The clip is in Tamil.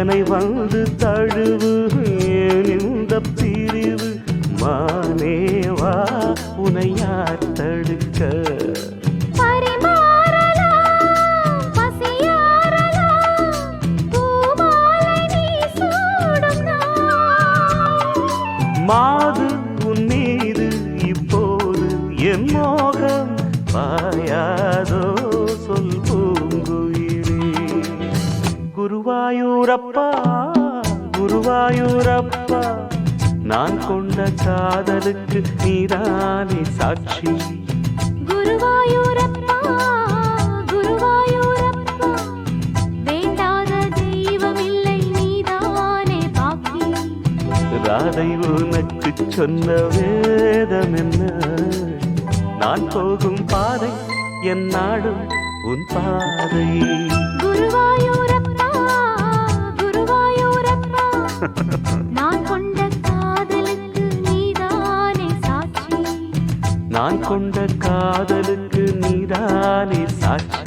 இதனை வந்து தழுவு இந்த பிரிவு மானேவா உனை யார் தடுக்க மாது உன் மீது இப்போது என் மோகம் பாயாதோ சொல் பூங்குயிலே குருவாயூரப்பா குருவாயூரப்பா நான் கொண்ட காதலுக்கு நீதானே சாட்சி குருவாயூரப்பா குருவாயூரப்பா வேண்டாத தெய்வமில்லை நீதானே பாக்கி ராதை உனக்கு சொன்ன வேதம் என்ன நான் போகும் பாதை என் நாடும் உன் பாதை குருவாயூரப்பா குருவாயூரப்பா நான் கொண்ட காதலுக்கு நீதானே சாட்சி நான் கொண்ட காதலுக்கு நீதானே சாட்சி